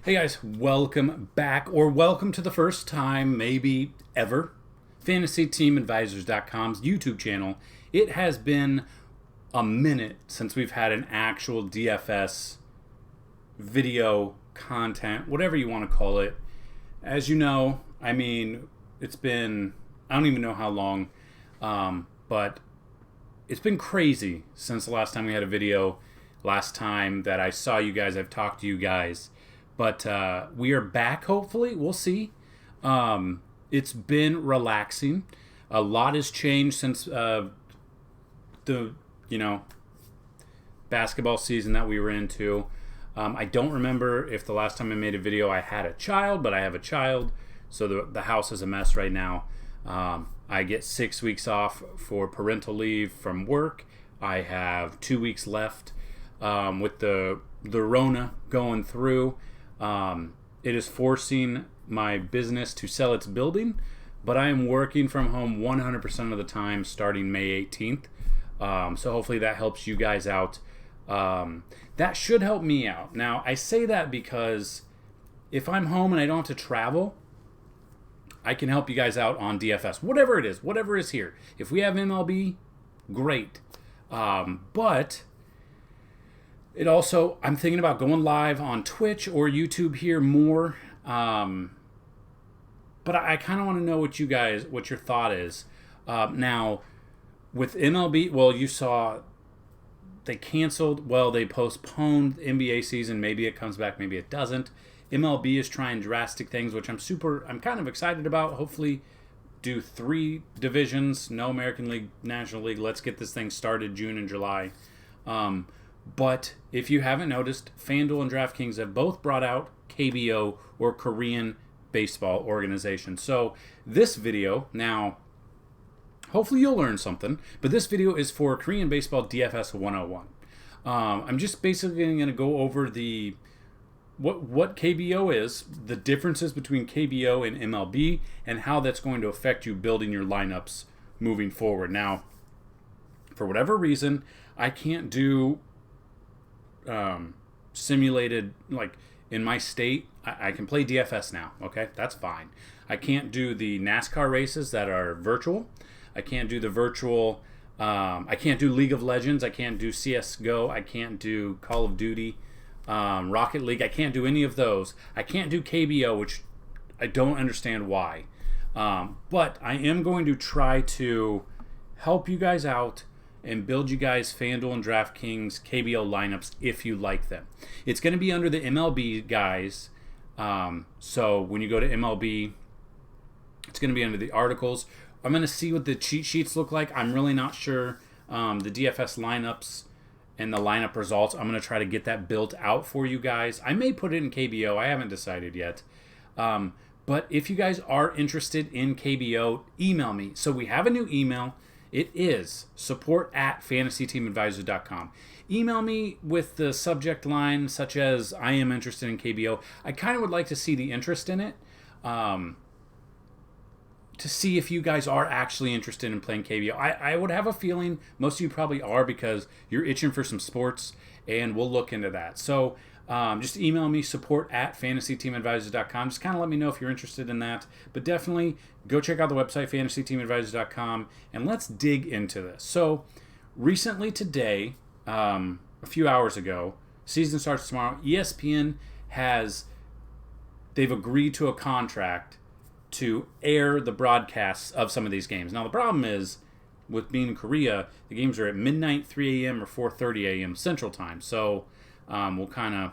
Hey guys, welcome back, or welcome to the first time, maybe ever, FantasyTeamAdvisors.com's YouTube channel. It has been a minute since we've had an actual DFS video content, whatever you want to call it. As you know, it's been, I don't even know how long, but it's been crazy since the last time we had a video, last time that I saw you guys, I've talked to you guys. But we are back, hopefully. We'll see. It's been relaxing. A lot has changed since the basketball season that we were into. I don't remember if the last time I made a video I had a child, but I have a child. So the house is a mess right now. I get 6 weeks off for parental leave from work. I have 2 weeks left with the Rona going through. It is forcing my business to sell its building, but I am working from home 100% of the time starting May 18th. So hopefully that helps you guys out. That should help me out. Now, I say that because if I'm home and I don't have to travel, I can help you guys out on DFS. Whatever it is, whatever is here. If we have MLB, great. But it also, I'm thinking about going live on Twitch or YouTube here more. But I kind of want to know what your thought is. Now, with MLB, well, you saw they postponed the NBA season. Maybe it comes back, maybe it doesn't. MLB is trying drastic things, which I'm kind of excited about. Hopefully do 3 divisions, no American League, National League. Let's get this thing started June and July. But if you haven't noticed, FanDuel and DraftKings have both brought out KBO, or Korean Baseball Organization. So this video, now, hopefully you'll learn something, but this video is for Korean Baseball DFS 101. I'm just basically going to go over what KBO is, the differences between KBO and MLB, and how that's going to affect you building your lineups moving forward. Now, for whatever reason, I can't do simulated, like in my state. I can play DFS now. Okay, that's fine. I can't do the NASCAR races that are virtual. I can't do the virtual. I can't do League of Legends. I can't do CS:GO. I can't do Call of Duty, Rocket League. I can't do any of those. I can't do KBO, which I don't understand why. But I am going to try to help you guys out and build you guys FanDuel and DraftKings KBO lineups if you like them. It's going to be under the MLB guys. So when you go to MLB, it's going to be under the articles. I'm going to see what the cheat sheets look like. I'm really not sure. The DFS lineups and the lineup results, I'm going to try to get that built out for you guys. I may put it in KBO. I haven't decided yet. But if you guys are interested in KBO, email me. So we have a new email. It is support@fantasyteamadvisors.com. Email me with the subject line such as I am interested in KBO. I kind of would like to see the interest in it, to see if you guys are actually interested in playing KBO. I would have a feeling most of you probably are, because you're itching for some sports, and we'll look into that. So just email me, support@fantasyteamadvisors.com. Just kind of let me know if you're interested in that. But definitely go check out the website, fantasyteamadvisors.com, and let's dig into this. So recently today, a few hours ago, season starts tomorrow, ESPN they've agreed to a contract to air the broadcasts of some of these games. Now the problem is, with being in Korea, the games are at midnight, 3 a.m. or 4:30 a.m. Central Time. So we'll kind of,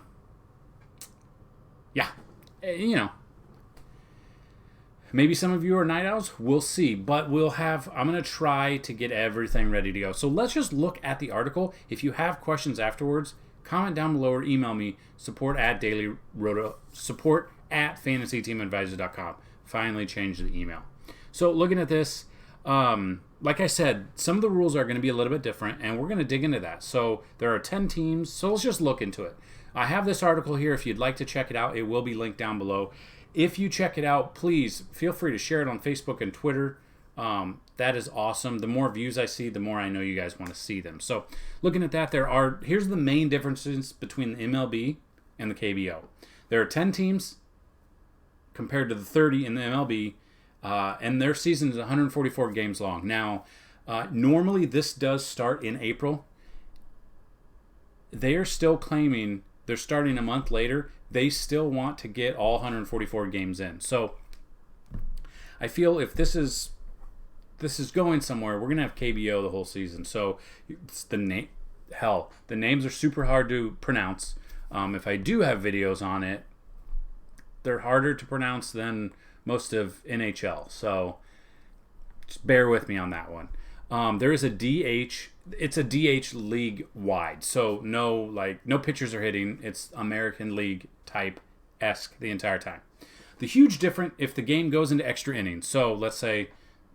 maybe some of you are night owls. We'll see. But I'm going to try to get everything ready to go. So let's just look at the article. If you have questions afterwards, comment down below or email me, support@fantasyteamadvisors.com. Finally changed the email. So looking at this, like I said, some of the rules are going to be a little bit different, and we're going to dig into that. So there are 10 teams, so let's just look into it. I have this article here. If you'd like to check it out, it will be linked down below. If you check it out, please feel free to share it on Facebook and Twitter. That is awesome. The more views I see, the more I know you guys want to see them. So looking at that, here's the main differences between the MLB and the KBO. there are 10 teams compared to the 30 in the MLB, and their season is 144 games long. Now, normally this does start in April. They are still claiming they're starting a month later. They still want to get all 144 games in. So I feel if this is going somewhere, we're gonna have KBO the whole season. So it's the name. Hell, the names are super hard to pronounce. If I do have videos on it, they're harder to pronounce than most of NHL. So just bear with me on that one. There is a DH. It's a DH league wide. So no pitchers are hitting. It's American League type-esque the entire time. The huge difference if the game goes into extra innings. So let's say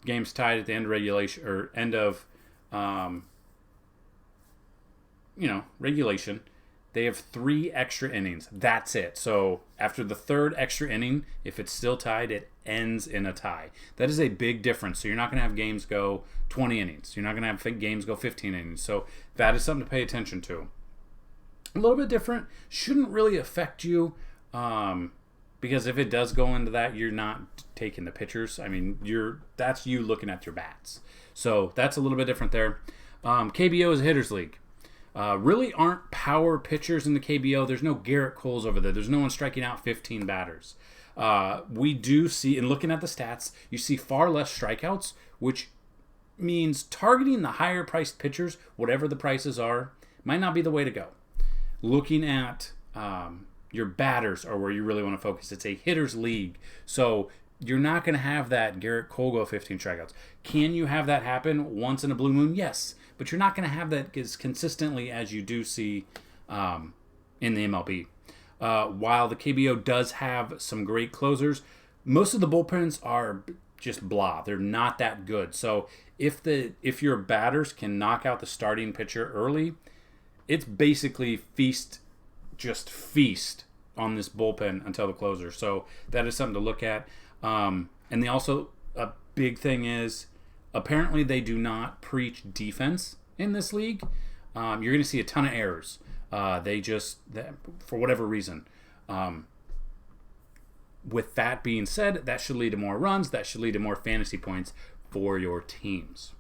game's tied at the end of regulation or end of regulation. They have 3 extra innings. That's it. So after the 3rd extra inning, if it's still tied, it ends in a tie. That is a big difference. So you're not going to have games go 20 innings. You're not going to have games go 15 innings. So that is something to pay attention to. A little bit different. Shouldn't really affect you because if it does go into that, you're not taking the pitchers. I mean, that's you looking at your bats. So that's a little bit different there. KBO is a hitters league. Really aren't power pitchers in the KBO. There's no Garrett Coles over there. There's no one striking out 15 batters. We do see, in looking at the stats, you see far less strikeouts, which means targeting the higher priced pitchers, whatever the prices are, might not be the way to go. Looking at your batters are where you really want to focus. It's a hitters league. So you're not going to have that Garrett Cole go 15 strikeouts. Can you have that happen once in a blue moon? Yes. But you're not going to have that as consistently as you do see in the MLB. While the KBO does have some great closers, most of the bullpens are just blah. They're not that good. So if your batters can knock out the starting pitcher early, it's basically feast on this bullpen until the closer. So that is something to look at. And a big thing is, apparently they do not preach defense in this league. You're going to see a ton of errors. For whatever reason. With that being said, that should lead to more runs. That should lead to more fantasy points for your teams.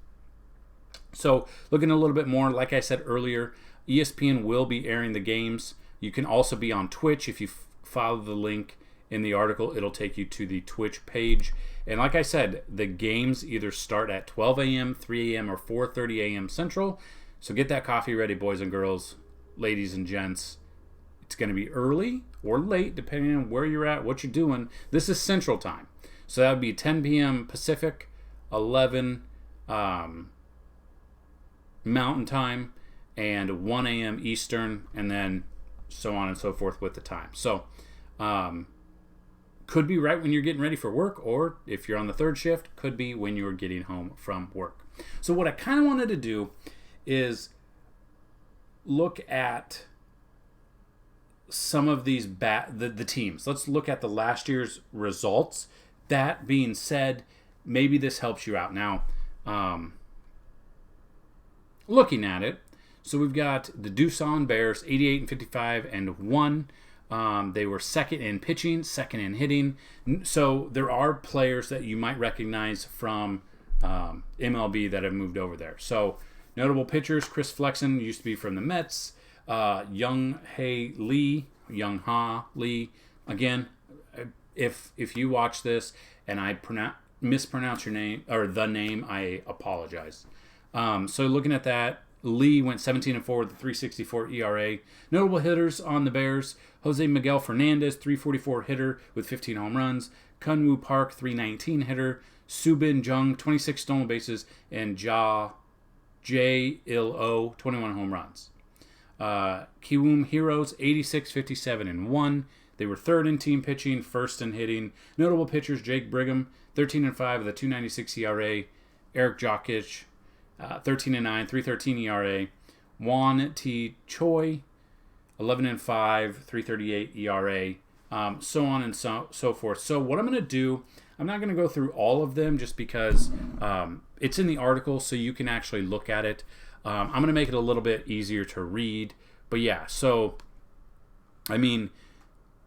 So looking a little bit more, like I said earlier, ESPN will be airing the games. You can also be on Twitch. If you follow the link in the article, it'll take you to the Twitch page. And like I said, the games either start at 12 a.m., 3 a.m., or 4:30 a.m. Central. So get that coffee ready, boys and girls, ladies and gents. It's going to be early or late, depending on where you're at, what you're doing. This is Central Time. So that would be 10 p.m. Pacific, 11 Mountain Time, and 1 a.m. Eastern, and then so on and so forth with the time. So, could be right when you're getting ready for work, or if you're on the 3rd shift, could be when you're getting home from work. So what I kind of wanted to do is look at some of these the teams. Let's look at the last year's results. That being said, maybe this helps you out. Now, looking at it, so we've got the Doosan Bears, 88-55-1. They were second in pitching, second in hitting. So there are players that you might recognize from MLB that have moved over there. So notable pitchers, Chris Flexen used to be from the Mets. Young Ha Lee. Again, if you watch this and I mispronounce your name or the name, I apologize. So looking at that, Lee went 17-4 with a 3.64 ERA. Notable hitters on the Bears: Jose Miguel Fernandez, 3.44 hitter with 15 home runs. Kunwoo Park, 3.19 hitter. Subin Jung, 26 stolen bases, and J-Il-O, 21 home runs. Kiwoom Heroes, 86-57-1. They were 3rd in team pitching, 1st in hitting. Notable pitchers: Jake Brigham, 13-5 with a 2.96 ERA. Eric Jokic, 13-9, 3.13 ERA. Juan T. Choi, 11-5, 3.38 ERA. So on and so forth. So what I'm going to do, I'm not going to go through all of them just because it's in the article, so you can actually look at it. I'm going to make it a little bit easier to read. But yeah, so, I mean,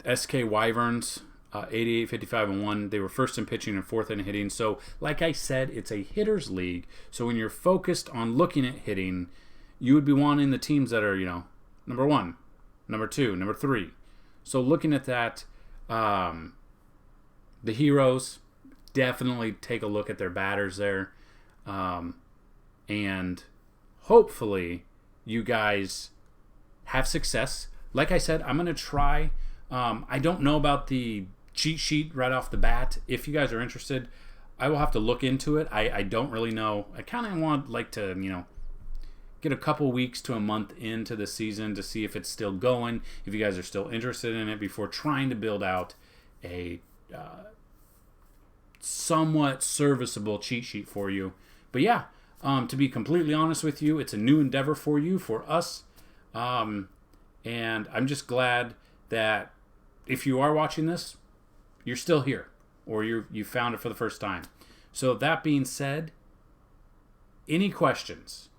SK Wyverns, 88, 55, and 1. They were first in pitching and fourth in hitting. So, like I said, it's a hitter's league. So when you're focused on looking at hitting, you would be wanting the teams that are, number 1, number 2, number 3. So looking at that, the heroes, definitely take a look at their batters there. And hopefully you guys have success. Like I said, I'm going to try. I don't know about the cheat sheet right off the bat. If you guys are interested, I will have to look into it. I don't really know. I kind of like to, get a couple weeks to a month into the season to see if it's still going, if you guys are still interested in it before trying to build out a somewhat serviceable cheat sheet for you. But yeah, to be completely honest with you, it's a new endeavor for you, for us. And I'm just glad that if you are watching this, you're still here, or you found it for the first time. So that being said, any questions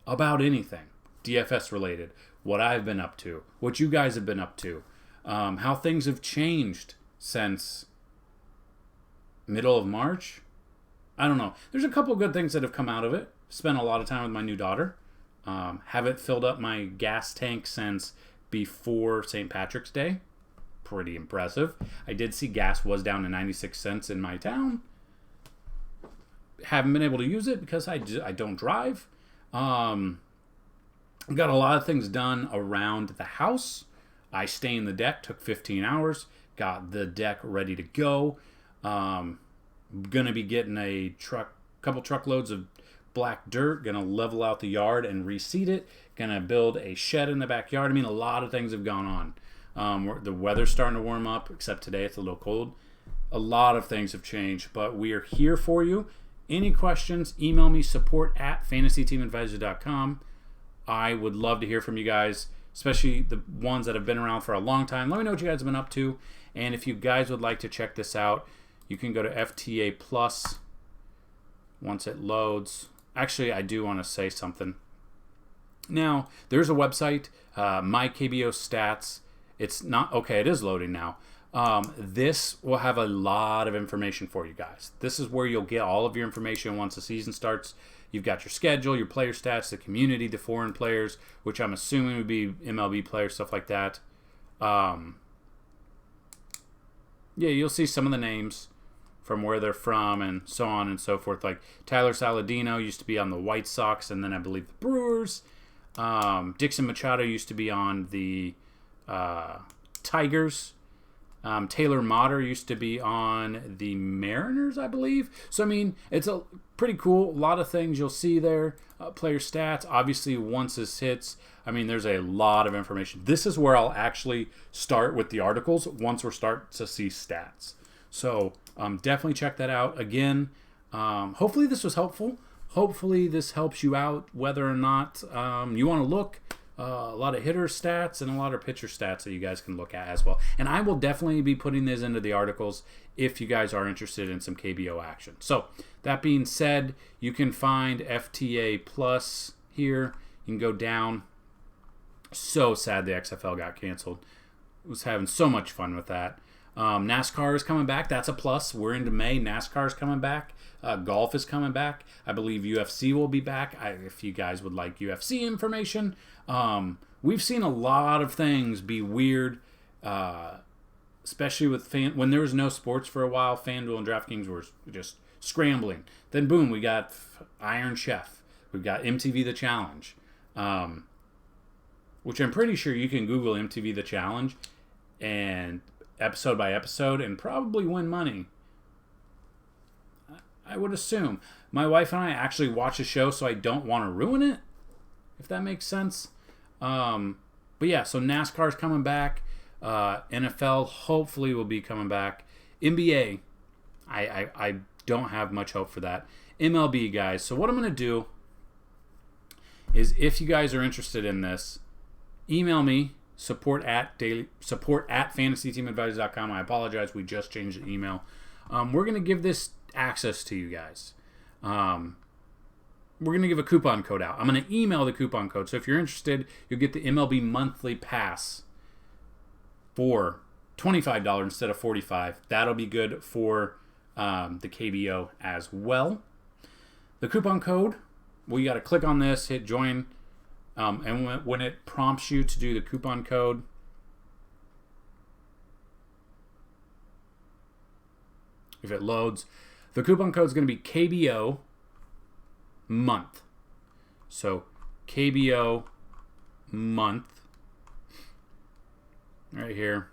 about anything DFS related, what I've been up to, what you guys have been up to, how things have changed since middle of March, I don't know. There's a couple good things that have come out of it. Spent a lot of time with my new daughter. Haven't filled up my gas tank since before St. Patrick's Day. Pretty impressive. I did see gas was down to 96 cents in my town. Haven't been able to use it because I don't drive. Got a lot of things done around the house. I stained the deck, took 15 hours. Got the deck ready to go. Gonna be getting a couple truckloads of black dirt. Gonna level out the yard and reseed it. Gonna build a shed in the backyard. I mean, a lot of things have gone on. The weather's starting to warm up, except today it's a little cold. A lot of things have changed, but we are here for you. Any questions, email me, support@fantasyteamadvisor.com. I would love to hear from you guys, especially the ones that have been around for a long time. Let me know what you guys have been up to. And if you guys would like to check this out, you can go to FTA Plus once it loads. Actually, I do want to say something. Now, there's a website, My KBO Stats. It's not, okay, it is loading now. This will have a lot of information for you guys. This is where you'll get all of your information once the season starts. You've got your schedule, your player stats, the community, the foreign players, which I'm assuming would be MLB players, stuff like that. Yeah, you'll see some of the names from where they're from and so on and so forth. Like Tyler Saladino used to be on the White Sox and then I believe the Brewers. Dixon Machado used to be on the Tigers. Taylor Motter used to be on the Mariners, I believe. So, I mean, it's a pretty cool. A lot of things you'll see there. Player stats. Obviously, once this hits, I mean, there's a lot of information. This is where I'll actually start with the articles once we're starting to see stats. So, definitely check that out. Again, hopefully this was helpful. Hopefully this helps you out whether or not you want to look. A lot of hitter stats and a lot of pitcher stats that you guys can look at as well. And I will definitely be putting this into the articles if you guys are interested in some KBO action. So that being said, you can find FTA Plus here. You can go down. So sad the XFL got canceled. Was having so much fun with that. NASCAR is coming back. That's a plus. We're into May. NASCAR is coming back. Golf is coming back. I believe UFC will be back. If you guys would like UFC information. We've seen a lot of things be weird, especially with when there was no sports for a while. FanDuel and DraftKings were just scrambling. Then boom, we got Iron Chef. We've got MTV The Challenge, which I'm pretty sure you can Google MTV The Challenge and episode by episode and probably win money. I would assume. My wife and I actually watch a show, so I don't want to ruin it, if that makes sense. But yeah, so NASCAR's coming back. NFL hopefully will be coming back. NBA, I don't have much hope for that. MLB, guys. So what I'm going to do is, if you guys are interested in this, email me, support at fantasyteamadvisor.com. I apologize, we just changed the email. We're going to give this access to you guys. We're going to give a coupon code out. I'm going to email the coupon code. So if you're interested, you'll get the MLB monthly pass for $25 instead of $45. That'll be good for the KBO as well. The coupon code, well, you got to click on this, hit join, and when it prompts you to do the coupon code, if it loads, the coupon code is going to be KBO month. So KBO month right here.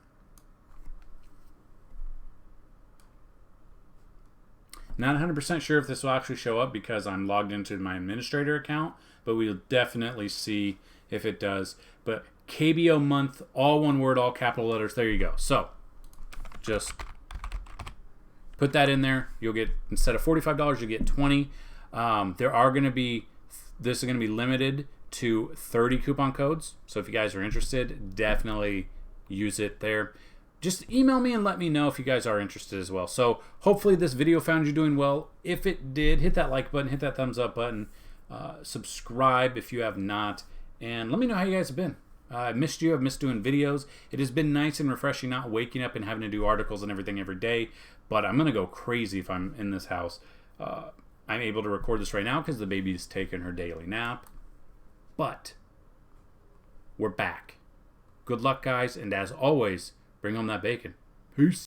Not 100% sure if this will actually show up because I'm logged into my administrator account, but we'll definitely see if it does. But KBO month, all one word, all capital letters. There you go. So just put that in there. You'll get, instead of $45, you get 20. There are going to be, this is going to be limited to 30 coupon codes. So if you guys are interested, definitely use it there. Just email me and let me know if you guys are interested as well. So hopefully this video found you doing well. If it did, hit that like button, hit that thumbs up button, subscribe if you have not, and let me know how you guys have been. I missed you. I've missed doing videos. It has been nice and refreshing not waking up and having to do articles and everything every day, but I'm going to go crazy if I'm in this house. I'm able to record this right now because the baby's taking her daily nap, but we're back. Good luck, guys, and as always, bring home that bacon. Peace.